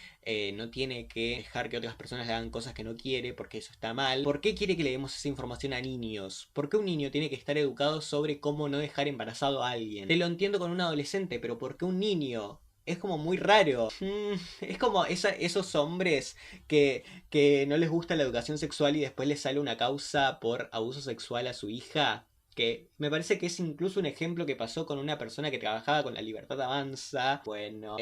no tiene que dejar que otras personas le hagan cosas que no quiere porque eso está mal? ¿Por qué quiere que le demos esa información a niños? ¿Por qué un niño tiene que estar educado sobre cómo no dejar embarazado a alguien? Te lo entiendo con un adolescente, pero ¿por qué un niño? Es como muy raro. Es como esos hombres que no les gusta la educación sexual y después les sale una causa por abuso sexual a su hija. Que me parece que es incluso un ejemplo que pasó con una persona que trabajaba con La Libertad Avanza. Bueno,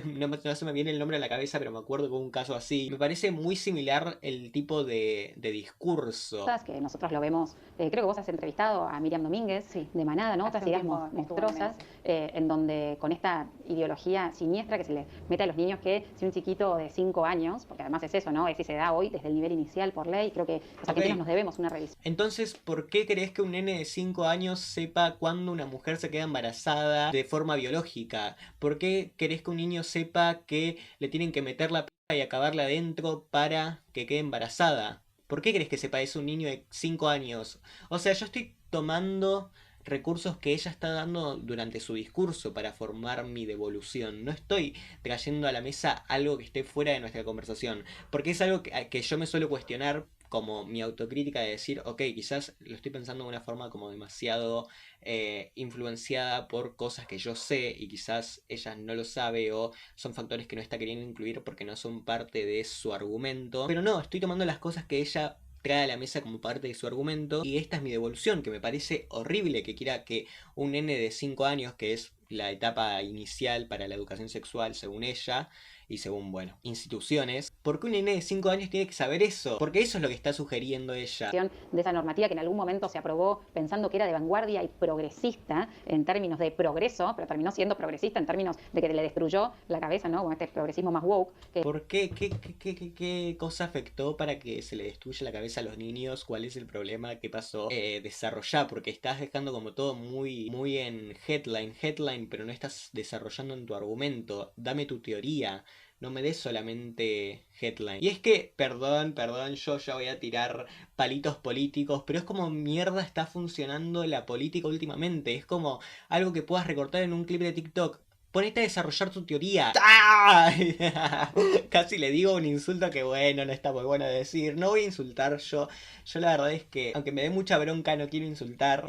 no se me viene el nombre a la cabeza, pero me acuerdo que hubo un caso así. Me parece muy similar el tipo de discurso. Cosas que nosotros lo vemos, creo que vos has entrevistado a Miriam Domínguez, Sí. de Manada, ¿no? Hace Otras un ideas tiempo estuvo en monstruosas, en donde con esta ideología siniestra que se le mete a los niños, que si un chiquito de 5 años, porque además es eso, ¿no? Es si se da hoy desde el nivel inicial por ley, creo que los argentinos nos debemos una revisión. Entonces, ¿por qué crees que un nene de 5 años sepa cuándo una mujer se queda embarazada de forma biológica? ¿Por qué querés que un niño sepa que le tienen que meter la p*** y acabarla adentro para que quede embarazada? ¿Por qué crees que sepa eso un niño de 5 años? O sea, yo estoy tomando recursos que ella está dando durante su discurso para formar mi devolución. No estoy trayendo a la mesa algo que esté fuera de nuestra conversación, porque es algo que yo me suelo cuestionar como mi autocrítica de decir, ok, quizás lo estoy pensando de una forma como demasiado influenciada por cosas que yo sé y quizás ella no lo sabe o son factores que no está queriendo incluir porque no son parte de su argumento. Pero no, estoy tomando las cosas que ella trae a la mesa como parte de su argumento y esta es mi devolución, que me parece horrible que quiera que un nene de 5 años, que es la etapa inicial para la educación sexual según ella y según, bueno, instituciones, ¿por qué un nene de 5 años tiene que saber eso? Porque eso es lo que está sugiriendo ella. De esa normativa que en algún momento se aprobó pensando que era de vanguardia y progresista en términos de progreso, pero terminó siendo progresista en términos de que le destruyó la cabeza, ¿no? Con este progresismo más woke. ¿Por qué? ¿Qué cosa afectó para que se le destruya la cabeza a los niños? ¿Cuál es el problema? ¿Qué pasó? Desarrollar, porque estás dejando como todo muy en headline, pero no estás desarrollando en tu argumento. Dame tu teoría. No me des solamente headline. Y es que, perdón, yo ya voy a tirar palitos políticos, pero es como mierda está funcionando la política últimamente. Es como algo que puedas recortar en un clip de TikTok. Ponete a desarrollar tu teoría. ¡Ah! Casi le digo un insulto que bueno, no está muy bueno de decir. No voy a insultar yo. Yo la verdad es que, aunque me dé mucha bronca, no quiero insultar.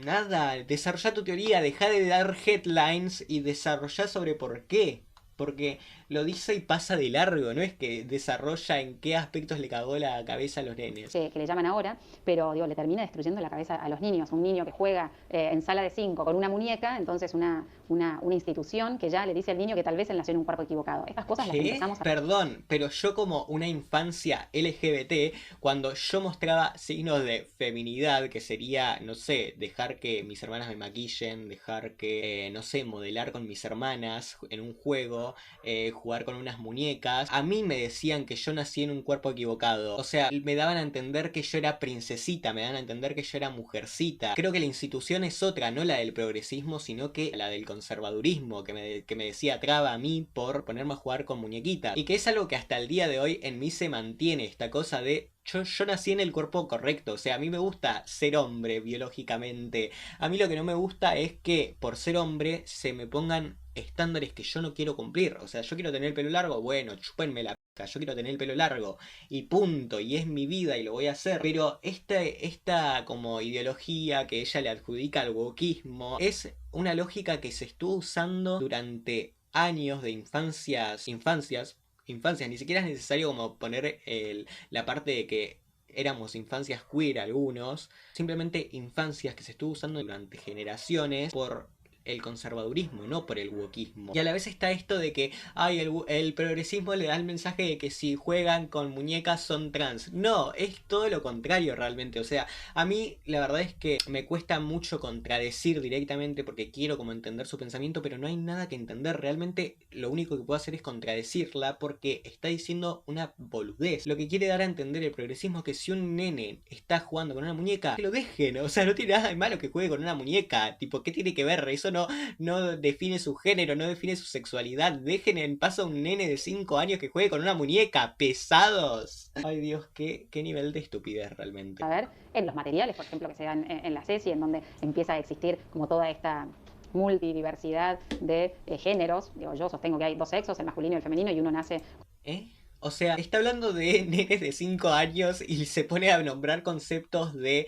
Nada, desarrolla tu teoría, deja de dar headlines y desarrolla sobre por qué. Porque lo dice y pasa de largo, no es que desarrolla en qué aspectos le cagó la cabeza a los nenes. Que le llaman ahora, pero digo, le termina destruyendo la cabeza a los niños. Un niño que juega en sala de 5 con una muñeca, entonces una institución que ya le dice al niño que tal vez él nació en un cuerpo equivocado. Estas cosas las empezamos a... Perdón, pero yo como una infancia LGBT, cuando yo mostraba signos de feminidad, que sería, no sé, dejar que mis hermanas me maquillen, dejar que, no sé, modelar con mis hermanas en un juego, jugar con unas muñecas, a mí me decían que yo nací en un cuerpo equivocado. O sea, me daban a entender que yo era princesita, me daban a entender que yo era mujercita. Creo que la institución es otra, no la del progresismo, sino que la del conservadurismo, que me decía traba a mí por ponerme a jugar con muñequitas. Y que es algo que hasta el día de hoy en mí se mantiene, esta cosa de... Yo nací en el cuerpo correcto, o sea, a mí me gusta ser hombre biológicamente. A mí lo que no me gusta es que por ser hombre se me pongan estándares que yo no quiero cumplir. O sea, yo quiero tener el pelo largo, bueno, chúpenme la p***, yo quiero tener el pelo largo y punto, y es mi vida y lo voy a hacer. Pero esta como ideología que ella le adjudica al wokismo es una lógica que se estuvo usando durante años de infancias, ni siquiera es necesario como poner la parte de que éramos infancias queer algunos, simplemente infancias que se estuvo usando durante generaciones por el conservadurismo, no por el wokismo. Y a la vez está esto de que el progresismo le da el mensaje de que si juegan con muñecas son trans. No, es todo lo contrario realmente. O sea, a mí la verdad es que me cuesta mucho contradecir directamente porque quiero como entender su pensamiento, pero no hay nada que entender. Realmente lo único que puedo hacer es contradecirla porque está diciendo una boludez. Lo que quiere dar a entender el progresismo es que si un nene está jugando con una muñeca, que lo dejen. O sea, no tiene nada de malo que juegue con una muñeca. Tipo, ¿qué tiene que ver? Eso no define su género, no define su sexualidad. Dejen en paz a un nene de 5 años que juegue con una muñeca. ¡Pesados! Ay Dios, qué nivel de estupidez realmente. A ver, en los materiales, por ejemplo, que se dan en la CESI, en donde empieza a existir como toda esta multidiversidad de géneros. Digo, yo sostengo que hay 2 sexos, el masculino y el femenino, y uno nace... O sea, está hablando de nenes de 5 años y se pone a nombrar conceptos de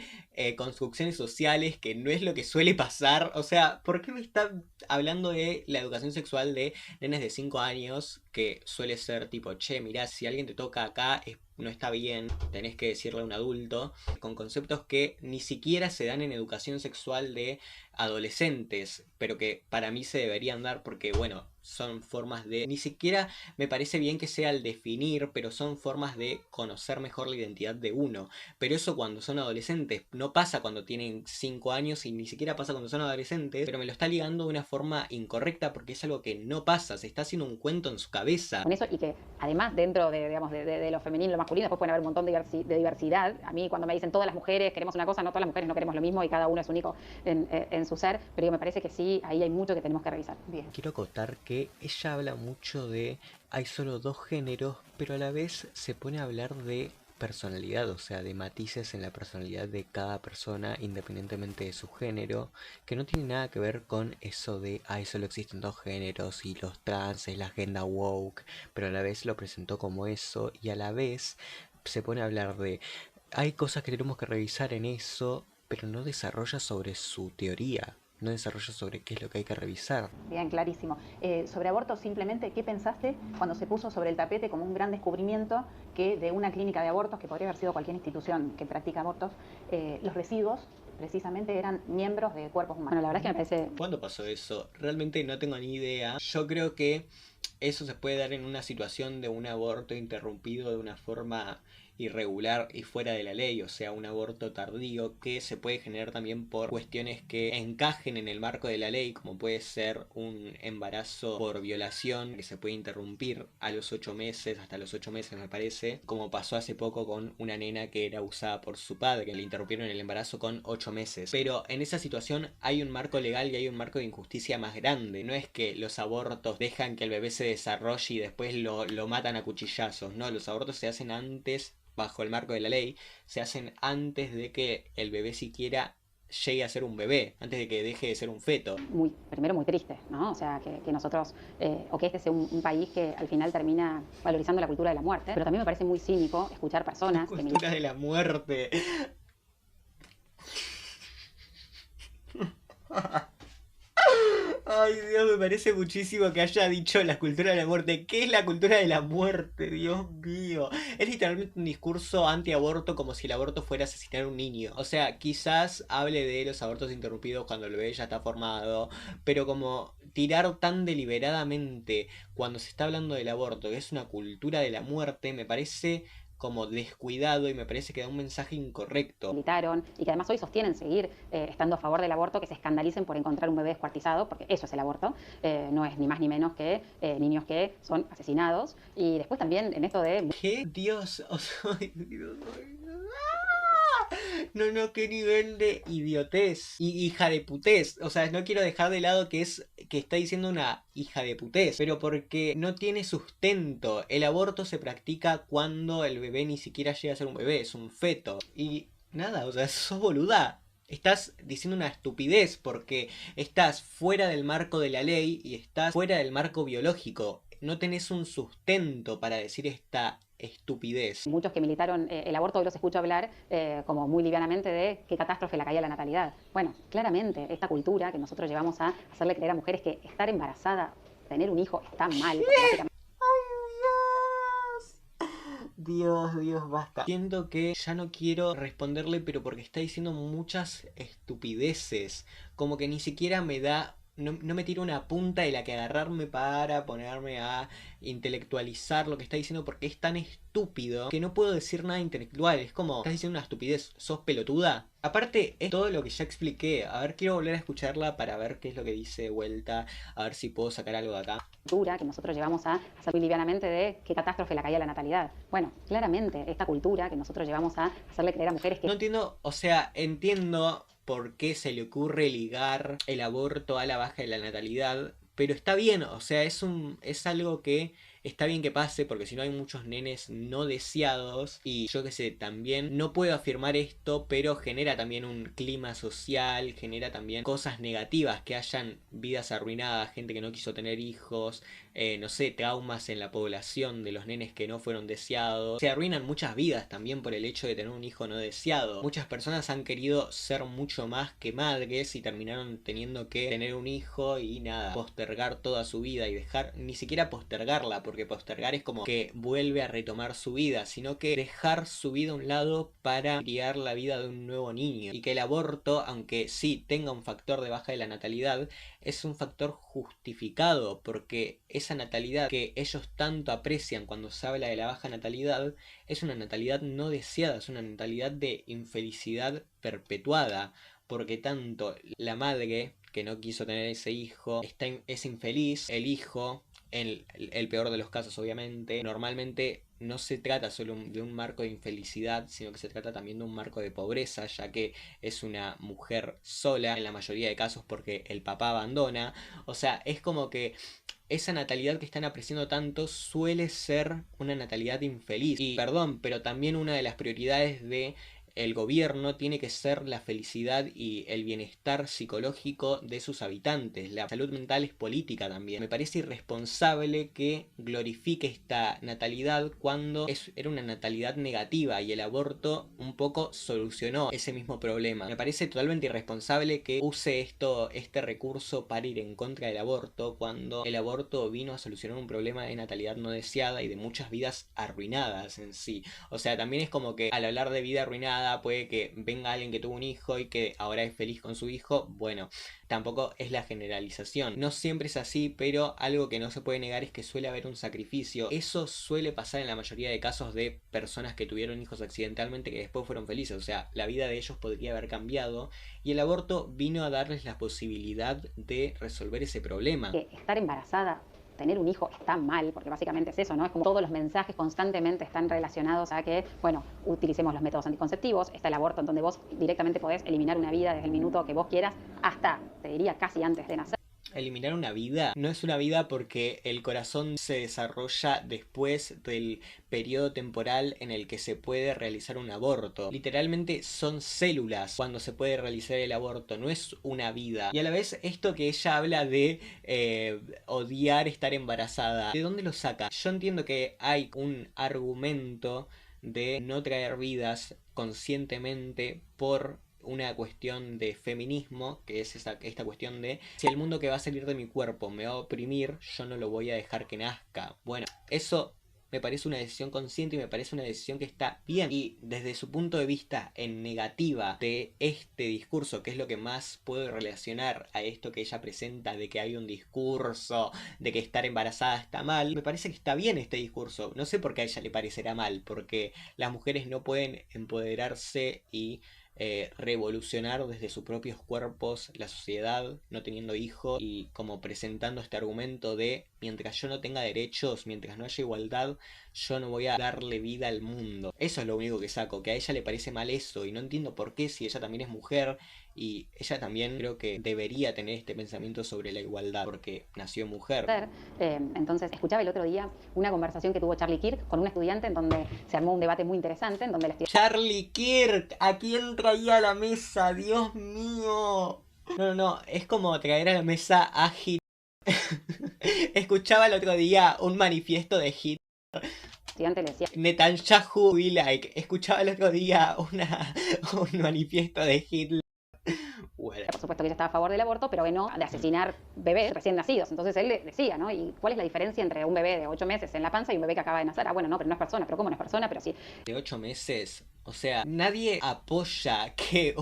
construcciones sociales que no es lo que suele pasar. O sea, ¿por qué me está hablando de la educación sexual de nenes de 5 años? Que suele ser tipo, che, mirá, si alguien te toca acá no está bien, tenés que decirle a un adulto. Con conceptos que ni siquiera se dan en educación sexual de adolescentes, pero que para mí se deberían dar porque, bueno, son formas de... Ni siquiera me parece bien que sea el definir, pero son formas de conocer mejor la identidad de uno. Pero eso cuando son adolescentes, no pasa cuando tienen 5 años y ni siquiera pasa cuando son adolescentes, pero me lo está ligando de una forma incorrecta porque es algo que no pasa, se está haciendo un cuento en su cabeza. Con eso, y que además dentro de, digamos, de lo femenino y lo masculino, después pueden haber un montón de diversidad. A mí cuando me dicen todas las mujeres queremos una cosa, no todas las mujeres no queremos lo mismo y cada uno es único en su ser, pero me parece que sí, ahí hay mucho que tenemos que revisar. Bien. Quiero acotar que ella habla mucho de hay solo 2 géneros, pero a la vez se pone a hablar de personalidad, o sea, de matices en la personalidad de cada persona independientemente de su género, que no tiene nada que ver con eso de solo existen 2 géneros y los trans es la agenda woke, pero a la vez lo presentó como eso y a la vez se pone a hablar de hay cosas que tenemos que revisar en eso, pero no desarrolla sobre su teoría. No desarrolla sobre qué es lo que hay que revisar. Bien, clarísimo. Sobre aborto, simplemente, ¿qué pensaste cuando se puso sobre el tapete como un gran descubrimiento que de una clínica de abortos, que podría haber sido cualquier institución que practica abortos, los residuos precisamente eran miembros de cuerpos humanos? Bueno, la verdad es que me parece... ¿Cuándo pasó eso? Realmente no tengo ni idea. Yo creo que eso se puede dar en una situación de un aborto interrumpido de una forma irregular y fuera de la ley, o sea, un aborto tardío que se puede generar también por cuestiones que encajen en el marco de la ley, como puede ser un embarazo por violación que se puede interrumpir a los 8 meses, hasta los 8 meses me parece, como pasó hace poco con una nena que era usada por su padre, que le interrumpieron el embarazo con 8 meses. Pero en esa situación hay un marco legal y hay un marco de injusticia más grande. No es que los abortos dejan que el bebé se desarrolle y después lo matan a cuchillazos, no, los abortos se hacen antes, bajo el marco de la ley, se hacen antes de que el bebé siquiera llegue a ser un bebé, antes de que deje de ser un feto. Primero muy triste, ¿no? O sea, que nosotros, o que este sea un país que al final termina valorizando la cultura de la muerte, pero también me parece muy cínico escuchar personas... La cultura de la muerte. Ay Dios, me parece muchísimo que haya dicho la cultura de la muerte. ¿Qué es la cultura de la muerte? Dios mío. Es literalmente un discurso antiaborto, como si el aborto fuera asesinar a un niño. O sea, quizás hable de los abortos interrumpidos cuando el bebé ya está formado, pero como tirar tan deliberadamente cuando se está hablando del aborto, que es una cultura de la muerte, me parece como descuidado y me parece que da un mensaje incorrecto. Militaron y que además hoy sostienen seguir estando a favor del aborto, que se escandalicen por encontrar un bebé descuartizado, porque eso es el aborto, no es ni más ni menos que niños que son asesinados. Y después también en esto de... ¿Qué? Dios, o sea, Dios. No, qué nivel de idiotez y hija de putés. O sea, no quiero dejar de lado que está diciendo una hija de putés, pero porque no tiene sustento. El aborto se practica cuando el bebé ni siquiera llega a ser un bebé, es un feto. Y nada, o sea, sos boluda. Estás diciendo una estupidez porque estás fuera del marco de la ley y estás fuera del marco biológico. No tenés un sustento para decir esta estupidez. Muchos que militaron el aborto hoy los escucho hablar como muy livianamente de qué catástrofe la caída de la natalidad. Bueno, claramente esta cultura que nosotros llevamos a hacerle creer a mujeres que estar embarazada, tener un hijo está mal. Dios, basta. Siento que ya no quiero responderle, pero porque está diciendo muchas estupideces. Como que ni siquiera me da... No me tiro una punta de la que agarrarme para ponerme a intelectualizar lo que está diciendo, porque es tan estúpido que no puedo decir nada intelectual. Es como, estás diciendo una estupidez, sos pelotuda. Aparte, es todo lo que ya expliqué. A ver, quiero volver a escucharla para ver qué es lo que dice de vuelta, a ver si puedo sacar algo de acá. Que nosotros llevamos a hacer muy livianamente de qué catástrofe la caída de la natalidad. Bueno, claramente esta cultura que nosotros llevamos a hacerle creer a mujeres que... No entiendo, o sea, entiendo por qué se le ocurre ligar el aborto a la baja de la natalidad, pero está bien, o sea, es algo que está bien que pase, porque si no hay muchos nenes no deseados. Y yo que sé, también no puedo afirmar esto, pero genera también un clima social, genera también cosas negativas, que hayan vidas arruinadas, gente que no quiso tener hijos, no sé, traumas en la población de los nenes que no fueron deseados. Se arruinan muchas vidas también por el hecho de tener un hijo no deseado. Muchas personas han querido ser mucho más que madres y terminaron teniendo que tener un hijo y nada, postergar toda su vida y dejar, ni siquiera postergarla, porque postergar es como que vuelve a retomar su vida, sino que dejar su vida a un lado para criar la vida de un nuevo niño. Y que el aborto, aunque sí tenga un factor de baja de la natalidad, es un factor justificado, porque esa natalidad que ellos tanto aprecian cuando se habla de la baja natalidad es una natalidad no deseada, es una natalidad de infelicidad perpetuada, porque tanto la madre que no quiso tener ese hijo es infeliz, el hijo, en el peor de los casos obviamente, normalmente no se trata solo de un marco de infelicidad, sino que se trata también de un marco de pobreza, ya que es una mujer sola en la mayoría de casos porque el papá abandona. O sea, es como que esa natalidad que están apreciando tanto suele ser una natalidad infeliz. Y perdón, pero también una de las prioridades de el gobierno tiene que ser la felicidad y el bienestar psicológico de sus habitantes. La salud mental es política también. Me parece irresponsable que glorifique esta natalidad cuando era una natalidad negativa, y el aborto un poco solucionó ese mismo problema. Me parece totalmente irresponsable que use este recurso para ir en contra del aborto, cuando el aborto vino a solucionar un problema de natalidad no deseada y de muchas vidas arruinadas en sí. O sea, también es como que al hablar de vida arruinada puede que venga alguien que tuvo un hijo y que ahora es feliz con su hijo. Bueno, tampoco es la generalización. No siempre es así, pero algo que no se puede negar es que suele haber un sacrificio. Eso suele pasar en la mayoría de casos de personas que tuvieron hijos accidentalmente que después fueron felices. O sea, la vida de ellos podría haber cambiado y el aborto vino a darles la posibilidad de resolver ese problema. Que estar embarazada, tener un hijo está mal, porque básicamente es eso, ¿no? Es como todos los mensajes constantemente están relacionados a que, bueno, utilicemos los métodos anticonceptivos, está el aborto en donde vos directamente podés eliminar una vida desde el minuto que vos quieras hasta, te diría, casi antes de nacer. Eliminar una vida no es una vida, porque el corazón se desarrolla después del periodo temporal en el que se puede realizar un aborto. Literalmente son células cuando se puede realizar el aborto, no es una vida. Y a la vez esto que ella habla de odiar estar embarazada, ¿de dónde lo saca? Yo entiendo que hay un argumento de no traer vidas conscientemente por una cuestión de feminismo, que es esta cuestión de si el mundo que va a salir de mi cuerpo me va a oprimir, yo no lo voy a dejar que nazca. Bueno, eso me parece una decisión consciente y me parece una decisión que está bien. Y desde su punto de vista en negativa de este discurso, que es lo que más puedo relacionar a esto que ella presenta, de que hay un discurso de que estar embarazada está mal, me parece que está bien este discurso. No sé por qué a ella le parecerá mal, porque las mujeres no pueden empoderarse y revolucionar desde sus propios cuerpos la sociedad no teniendo hijos, y como presentando este argumento de mientras yo no tenga derechos, mientras no haya igualdad, yo no voy a darle vida al mundo. Eso es lo único que saco, que a ella le parece mal eso, y no entiendo por qué, si ella también es mujer y ella también creo que debería tener este pensamiento sobre la igualdad porque nació mujer. Entonces escuchaba el otro día una conversación que tuvo Charlie Kirk con un estudiante en donde se armó un debate muy interesante en donde el estudiante... Charlie Kirk, ¿a quién traía a la mesa? Dios mío. No, es como traer a la mesa a Hitler. Escuchaba el otro día un manifiesto de Hitler. Estudiante le decía Netanyahu be like. Escuchaba el otro día un manifiesto de Hitler. Bueno. Por supuesto que ella estaba a favor del aborto, pero que no de asesinar bebés recién nacidos. Entonces él le decía, ¿no? ¿Y cuál es la diferencia entre un bebé de 8 meses en la panza y un bebé que acaba de nacer? Ah, bueno, no, pero no es persona. ¿Pero cómo no es persona? Pero sí. De 8 meses... O sea, nadie apoya que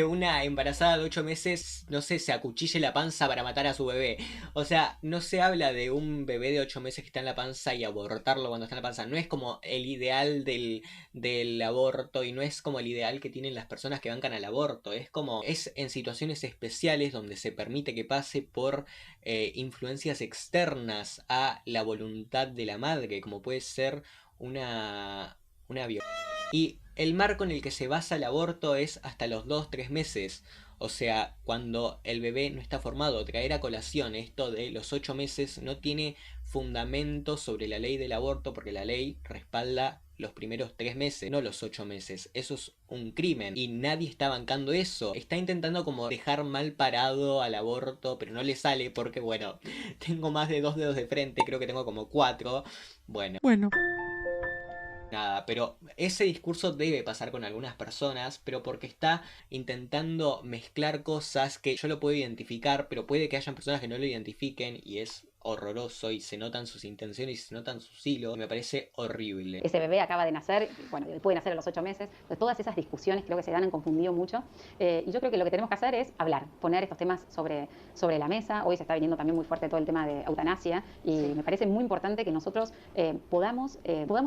una embarazada de 8 meses, no sé, se acuchille la panza para matar a su bebé. O sea, no se habla de un bebé de 8 meses que está en la panza y abortarlo cuando está en la panza. No es como el ideal del aborto, y no es como el ideal que tienen las personas que bancan al aborto. Es en situaciones especiales donde se permite que pase por influencias externas a la voluntad de la madre, como puede ser una Y el marco en el que se basa el aborto es hasta los 2-3 meses. O sea, cuando el bebé no está formado. Traer a colación esto de los 8 meses no tiene fundamento sobre la ley del aborto, porque la ley respalda los primeros 3 meses, no los 8 meses. Eso es un crimen y nadie está bancando eso. Está intentando como dejar mal parado al aborto, pero no le sale porque, bueno, tengo más de 2 dedos de frente, creo que tengo como 4. Bueno. Nada, pero ese discurso debe pasar con algunas personas, pero porque está intentando mezclar cosas que yo lo puedo identificar, pero puede que hayan personas que no lo identifiquen y es horroroso y se notan sus intenciones y se notan sus hilos y me parece horrible. Ese bebé acaba de nacer, bueno, puede nacer a los 8 meses, entonces todas esas discusiones creo que se han confundido mucho y yo creo que lo que tenemos que hacer es hablar, poner estos temas sobre la mesa. Hoy se está viniendo también muy fuerte todo el tema de eutanasia y me parece muy importante que nosotros podamos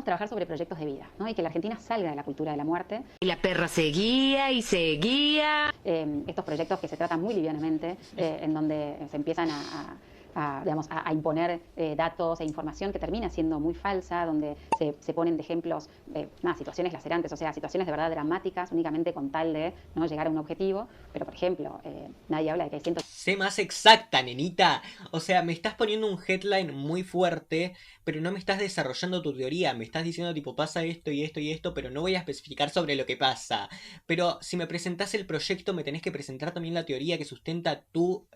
trabajar sobre proyectos de vida, ¿no? Y que la Argentina salga de la cultura de la muerte. Y la perra seguía y seguía. Estos proyectos que se tratan muy livianamente, en donde se empiezan a imponer datos e información que termina siendo muy falsa, donde se ponen de ejemplos situaciones lacerantes, o sea, situaciones de verdad dramáticas, únicamente con tal de no llegar a un objetivo. Pero, por ejemplo, nadie habla de que hay cientos... Sé más exacta, nenita. O sea, me estás poniendo un headline muy fuerte, pero no me estás desarrollando tu teoría. Me estás diciendo tipo pasa esto y esto y esto, pero no voy a especificar sobre lo que pasa. Pero si me presentás el proyecto, me tenés que presentar también la teoría que sustenta tu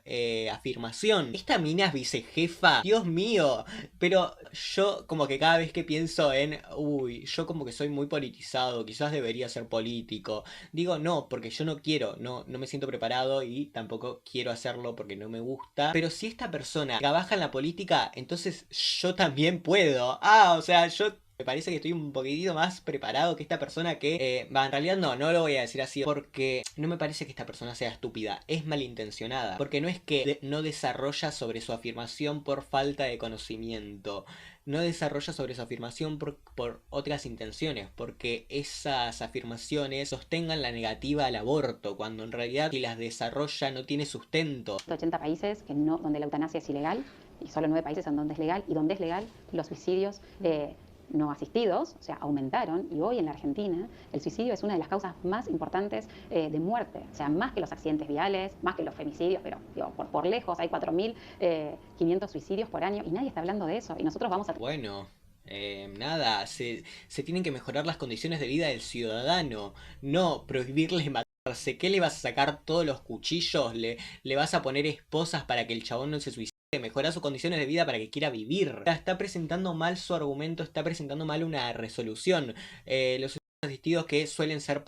afirmación. Esta mina es vicejefa. Dios mío. Pero yo como que cada vez que pienso en... Uy, yo como que soy muy politizado. Quizás debería ser político. Digo no, porque yo no quiero. No me siento preparado y tampoco quiero hacerlo porque no me gusta. Pero si esta persona trabaja en la política, entonces yo también puedo. O sea, yo... Me parece que estoy un poquitito más preparado que esta persona que... en realidad no lo voy a decir así porque no me parece que esta persona sea estúpida. Es malintencionada. Porque no es que no desarrolla sobre su afirmación por falta de conocimiento. No desarrolla sobre su afirmación por otras intenciones. Porque esas afirmaciones sostengan la negativa al aborto. Cuando en realidad si las desarrolla no tiene sustento. 80 países donde la eutanasia es ilegal. Y solo 9 países en donde es legal. Y donde es legal, los suicidios... no asistidos, o sea, aumentaron, y hoy en la Argentina el suicidio es una de las causas más importantes de muerte, o sea, más que los accidentes viales, más que los femicidios, pero digo, por lejos hay 4.500 suicidios por año y nadie está hablando de eso, y nosotros vamos a... Bueno... nada, se tienen que mejorar las condiciones de vida del ciudadano, no prohibirle matarse. ¿Qué le vas a sacar todos los cuchillos? ¿Le vas a poner esposas para que el chabón no se suicide? Mejorar sus condiciones de vida para que quiera vivir. Está presentando mal su argumento, está presentando mal una resolución. Los asistidos que suelen ser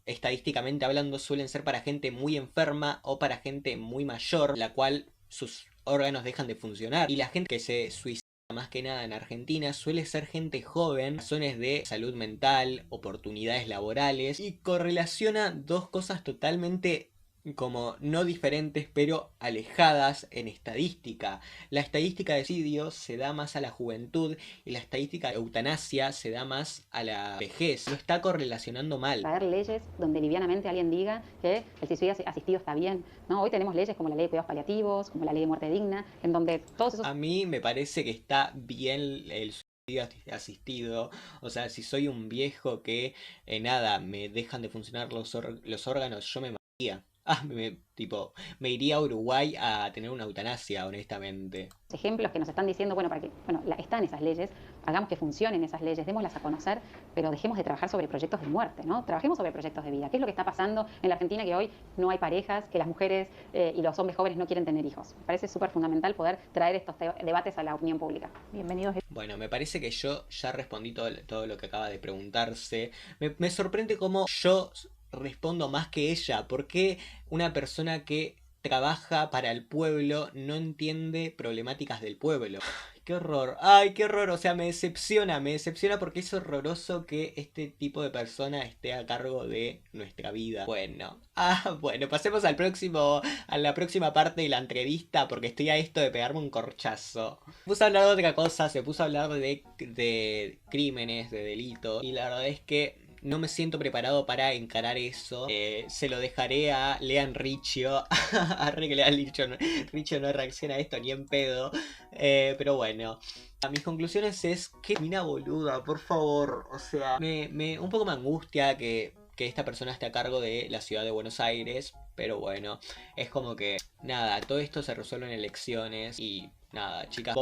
estadísticamente hablando, suelen ser para gente muy enferma o para gente muy mayor, la cual sus órganos dejan de funcionar. Y la gente que se suicida más que nada en Argentina suele ser gente joven, razones de salud mental, oportunidades laborales, y correlaciona dos cosas totalmente como no diferentes pero alejadas en estadística. La estadística de suicidio se da más a la juventud y la estadística de eutanasia se da más a la vejez. Lo está correlacionando mal. Traer leyes donde livianamente alguien diga que el suicidio asistido está bien, ¿no? Hoy tenemos leyes como la ley de cuidados paliativos, como la ley de muerte digna, en donde todos esos... A mí me parece que está bien el suicidio asistido. O sea, si soy un viejo que nada, me dejan de funcionar los órganos, yo me mataría. Me iría a Uruguay a tener una eutanasia, honestamente. Ejemplos que nos están diciendo, están esas leyes, hagamos que funcionen esas leyes, démoslas a conocer, pero dejemos de trabajar sobre proyectos de muerte, ¿no? Trabajemos sobre proyectos de vida. ¿Qué es lo que está pasando en la Argentina que hoy no hay parejas, que las mujeres y los hombres jóvenes no quieren tener hijos? Me parece súper fundamental poder traer estos debates a la opinión pública. Bienvenidos. Bueno, me parece que yo ya respondí todo lo que acaba de preguntarse. Me sorprende cómo yo respondo más que ella. ¿Por qué una persona que trabaja para el pueblo no entiende problemáticas del pueblo? ¡Qué horror! ¡Ay, qué horror! O sea, me decepciona porque es horroroso que este tipo de persona esté a cargo de nuestra vida. Bueno, pasemos a la próxima parte de la entrevista, porque estoy a esto de pegarme un corchazo. Se puso a hablar de otra cosa, se puso a hablar de crímenes, de delitos, y la verdad es que no me siento preparado para encarar eso. Se lo dejaré a Lean Riccio. Arre que Lean Riccio no reacciona a esto ni en pedo. Pero bueno. A mis conclusiones es que mina boluda, por favor. O sea, un poco me angustia que esta persona esté a cargo de la ciudad de Buenos Aires. Pero bueno, es como que nada, todo esto se resuelve en elecciones. Y nada, chicas,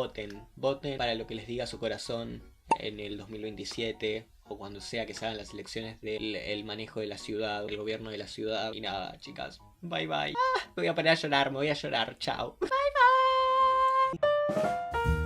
voten para lo que les diga su corazón en el 2027. O cuando sea que se hagan las elecciones del manejo de la ciudad, el gobierno de la ciudad. Y nada, chicas, bye bye. Me voy a poner a llorar, me voy a llorar, chao. Bye bye.